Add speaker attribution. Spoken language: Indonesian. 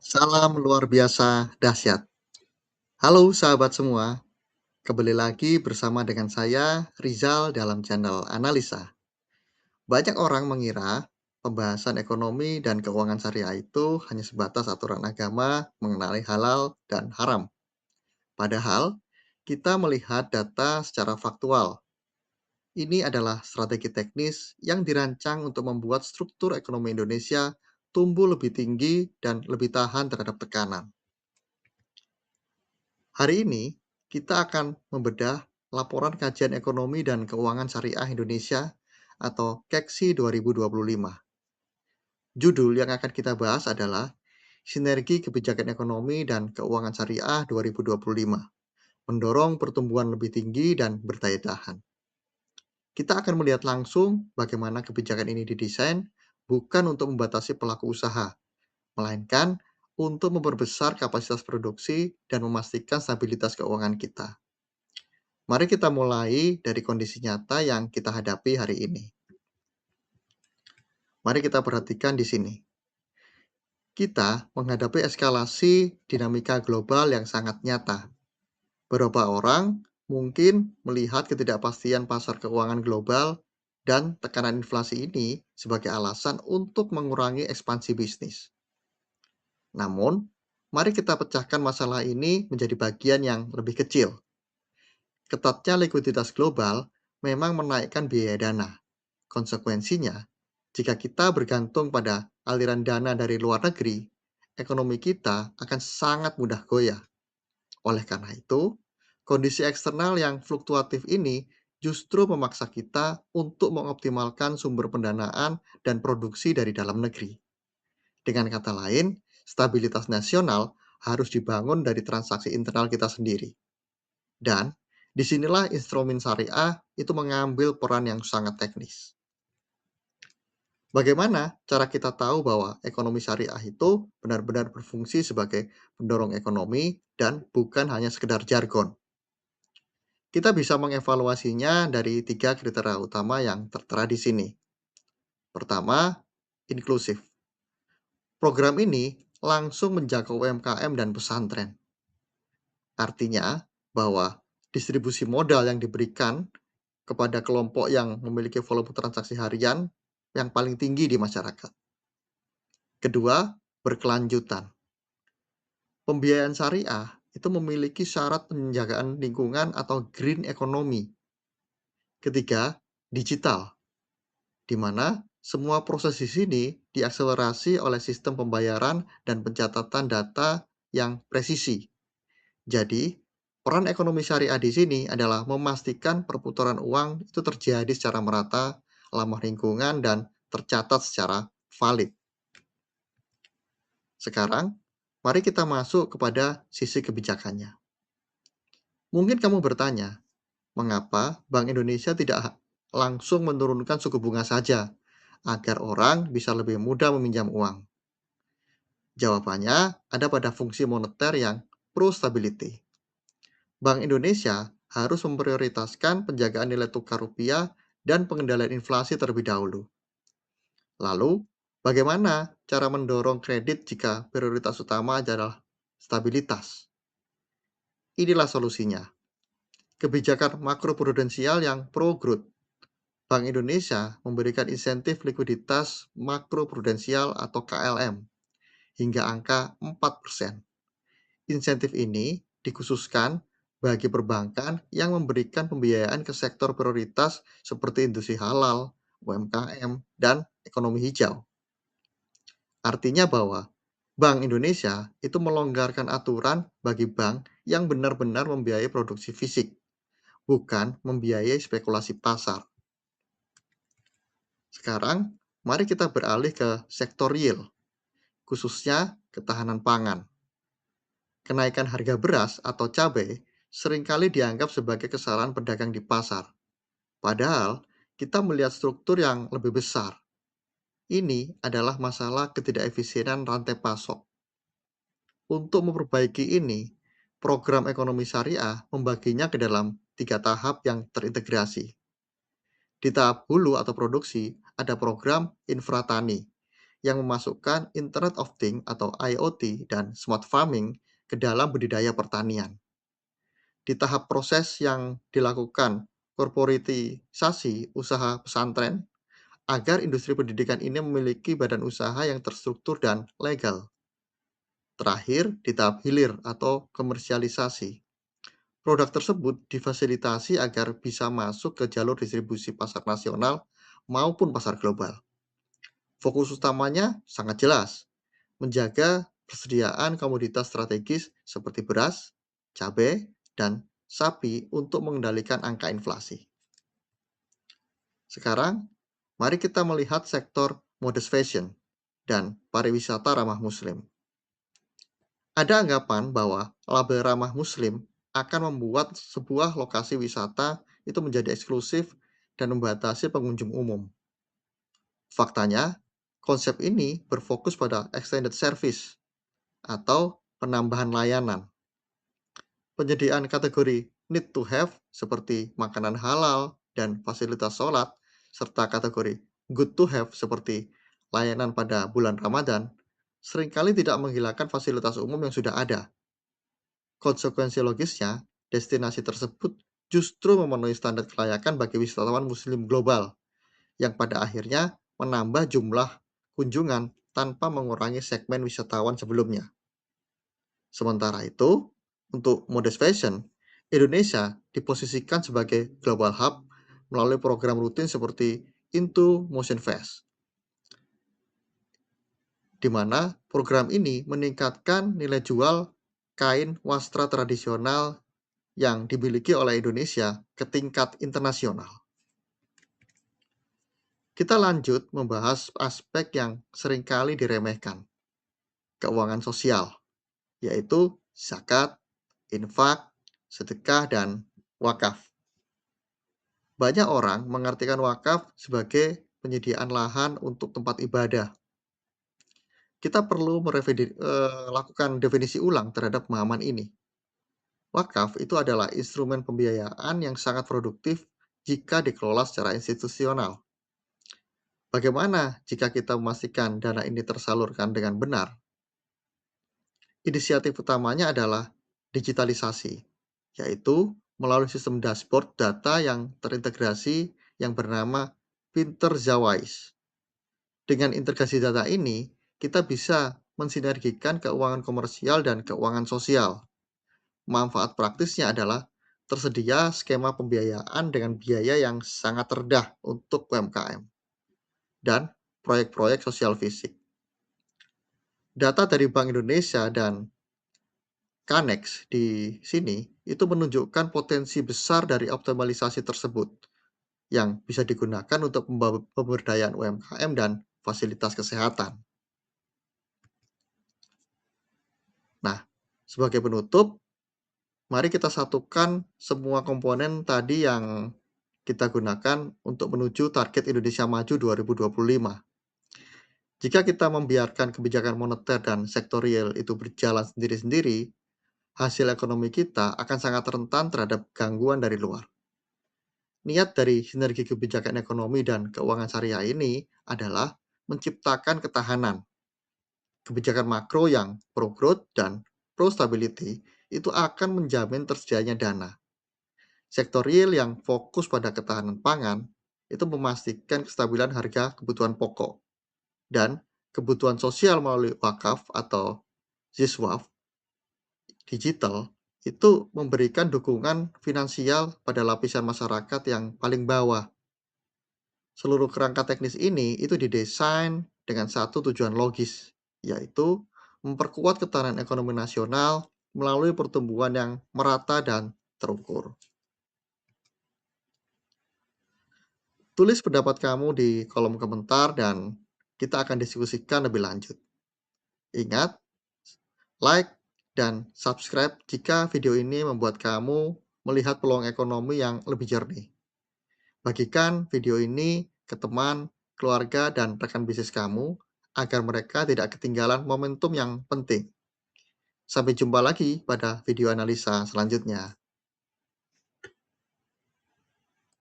Speaker 1: Salam luar biasa dahsyat. Halo sahabat semua, kembali lagi bersama dengan saya Rizal dalam channel Analisa. Banyak orang mengira pembahasan ekonomi dan keuangan syariah itu hanya sebatas aturan agama mengenai halal dan haram. Padahal kita melihat data secara faktual. Ini adalah strategi teknis yang dirancang untuk membuat struktur ekonomi Indonesia tumbuh lebih tinggi dan lebih tahan terhadap tekanan. Hari ini, kita akan membedah laporan kajian ekonomi dan keuangan syariah Indonesia atau KEKSI 2025. Judul yang akan kita bahas adalah Sinergi Kebijakan Ekonomi dan Keuangan Syariah 2025, mendorong pertumbuhan lebih tinggi dan berdaya tahan. Kita akan melihat langsung bagaimana kebijakan ini didesain bukan untuk membatasi pelaku usaha, melainkan untuk memperbesar kapasitas produksi dan memastikan stabilitas keuangan kita. Mari kita mulai dari kondisi nyata yang kita hadapi hari ini. Mari kita perhatikan di sini. Kita menghadapi eskalasi dinamika global yang sangat nyata. Beberapa orang mungkin melihat ketidakpastian pasar keuangan global dan tekanan inflasi ini sebagai alasan untuk mengurangi ekspansi bisnis. Namun, mari kita pecahkan masalah ini menjadi bagian yang lebih kecil. Ketatnya likuiditas global memang menaikkan biaya dana. Konsekuensinya, jika kita bergantung pada aliran dana dari luar negeri, ekonomi kita akan sangat mudah goyah. Oleh karena itu, kondisi eksternal yang fluktuatif ini justru memaksa kita untuk mengoptimalkan sumber pendanaan dan produksi dari dalam negeri. Dengan kata lain, stabilitas nasional harus dibangun dari transaksi internal kita sendiri. Dan disinilah instrumen syariah itu mengambil peran yang sangat teknis. Bagaimana cara kita tahu bahwa ekonomi syariah itu benar-benar berfungsi sebagai pendorong ekonomi dan bukan hanya sekedar jargon? Kita bisa mengevaluasinya dari 3 kriteria utama yang tertera di sini. Pertama, inklusif. Program ini langsung menjangkau UMKM dan pesantren. Artinya bahwa distribusi modal yang diberikan kepada kelompok yang memiliki volume transaksi harian yang paling tinggi di masyarakat. Kedua, berkelanjutan. Pembiayaan syariah itu memiliki syarat penjagaan lingkungan atau green economy. Ketiga, digital, di mana semua proses di sini diakselerasi oleh sistem pembayaran dan pencatatan data yang presisi. Jadi, peran ekonomi syariah di sini adalah memastikan perputaran uang itu terjadi secara merata, ramah lingkungan, dan tercatat secara valid. Sekarang, mari kita masuk kepada sisi kebijakannya. Mungkin kamu bertanya, mengapa Bank Indonesia tidak langsung menurunkan suku bunga saja agar orang bisa lebih mudah meminjam uang? Jawabannya ada pada fungsi moneter yang pro-stability. Bank Indonesia harus memprioritaskan penjagaan nilai tukar rupiah dan pengendalian inflasi terlebih dahulu. Lalu, bagaimana cara mendorong kredit jika prioritas utama adalah stabilitas? Inilah solusinya. Kebijakan makroprudensial yang pro-growth. Bank Indonesia memberikan insentif likuiditas makroprudensial atau KLM hingga angka 4%. Insentif ini dikhususkan bagi perbankan yang memberikan pembiayaan ke sektor prioritas seperti industri halal, UMKM, dan ekonomi hijau. Artinya bahwa Bank Indonesia itu melonggarkan aturan bagi bank yang benar-benar membiayai produksi fisik, bukan membiayai spekulasi pasar. Sekarang, mari kita beralih ke sektor real, khususnya ketahanan pangan. Kenaikan harga beras atau cabai seringkali dianggap sebagai kesalahan pedagang di pasar. Padahal, kita melihat struktur yang lebih besar. Ini adalah masalah ketidakefisienan rantai pasok. Untuk memperbaiki ini, program ekonomi syariah membaginya ke dalam 3 tahap yang terintegrasi. Di tahap hulu atau produksi, ada program infratani yang memasukkan Internet of Things atau IoT dan smart farming ke dalam budidaya pertanian. Di tahap proses yang dilakukan korporatisasi usaha pesantren agar industri pendidikan ini memiliki badan usaha yang terstruktur dan legal. Terakhir, di tahap hilir atau komersialisasi. Produk tersebut difasilitasi agar bisa masuk ke jalur distribusi pasar nasional maupun pasar global. Fokus utamanya sangat jelas, menjaga persediaan komoditas strategis seperti beras, cabai, dan sapi untuk mengendalikan angka inflasi. Sekarang, mari kita melihat sektor modest fashion dan pariwisata ramah muslim. Ada anggapan bahwa label ramah muslim akan membuat sebuah lokasi wisata itu menjadi eksklusif dan membatasi pengunjung umum. Faktanya, konsep ini berfokus pada extended service atau penambahan layanan. Penyediaan kategori need to have seperti makanan halal dan fasilitas sholat, serta kategori good to have seperti layanan pada bulan Ramadan, seringkali tidak menghilangkan fasilitas umum yang sudah ada. Konsekuensi logisnya, destinasi tersebut justru memenuhi standar kelayakan bagi wisatawan muslim global, yang pada akhirnya menambah jumlah kunjungan tanpa mengurangi segmen wisatawan sebelumnya. Sementara itu, untuk modest fashion, Indonesia diposisikan sebagai global hub melalui program rutin seperti Into Motion Fest, di mana program ini meningkatkan nilai jual kain wastra tradisional yang dimiliki oleh Indonesia ke tingkat internasional. Kita lanjut membahas aspek yang seringkali diremehkan, keuangan sosial, yaitu zakat, infak, sedekah, dan wakaf. Banyak orang mengartikan wakaf sebagai penyediaan lahan untuk tempat ibadah. Kita perlu lakukan definisi ulang terhadap pemahaman ini. Wakaf itu adalah instrumen pembiayaan yang sangat produktif jika dikelola secara institusional. Bagaimana jika kita memastikan dana ini tersalurkan dengan benar? Inisiatif utamanya adalah digitalisasi, yaitu melalui sistem dashboard data yang terintegrasi yang bernama Pinterjawais. Dengan integrasi data ini, kita bisa mensinergikan keuangan komersial dan keuangan sosial. Manfaat praktisnya adalah tersedia skema pembiayaan dengan biaya yang sangat rendah untuk UMKM dan proyek-proyek sosial fisik. Data dari Bank Indonesia dan Kanex di sini itu menunjukkan potensi besar dari optimalisasi tersebut yang bisa digunakan untuk pemberdayaan UMKM dan fasilitas kesehatan. Nah, sebagai penutup, mari kita satukan semua komponen tadi yang kita gunakan untuk menuju target Indonesia Maju 2025. Jika kita membiarkan kebijakan moneter dan sektorial itu berjalan sendiri-sendiri, hasil ekonomi kita akan sangat rentan terhadap gangguan dari luar. Niat dari sinergi kebijakan ekonomi dan keuangan syariah ini adalah menciptakan ketahanan. Kebijakan makro yang pro-growth dan pro-stability itu akan menjamin tersedianya dana. Sektor real yang fokus pada ketahanan pangan itu memastikan kestabilan harga kebutuhan pokok dan kebutuhan sosial melalui wakaf atau ziswaf digital itu memberikan dukungan finansial pada lapisan masyarakat yang paling bawah. Seluruh kerangka teknis ini itu didesain dengan satu tujuan logis, yaitu memperkuat ketahanan ekonomi nasional melalui pertumbuhan yang merata dan terukur. Tulis pendapat kamu di kolom komentar dan kita akan diskusikan lebih lanjut. Ingat, like dan subscribe jika video ini membuat kamu melihat peluang ekonomi yang lebih jernih. Bagikan video ini ke teman, keluarga, dan rekan bisnis kamu agar mereka tidak ketinggalan momentum yang penting. Sampai jumpa lagi pada video analisa selanjutnya.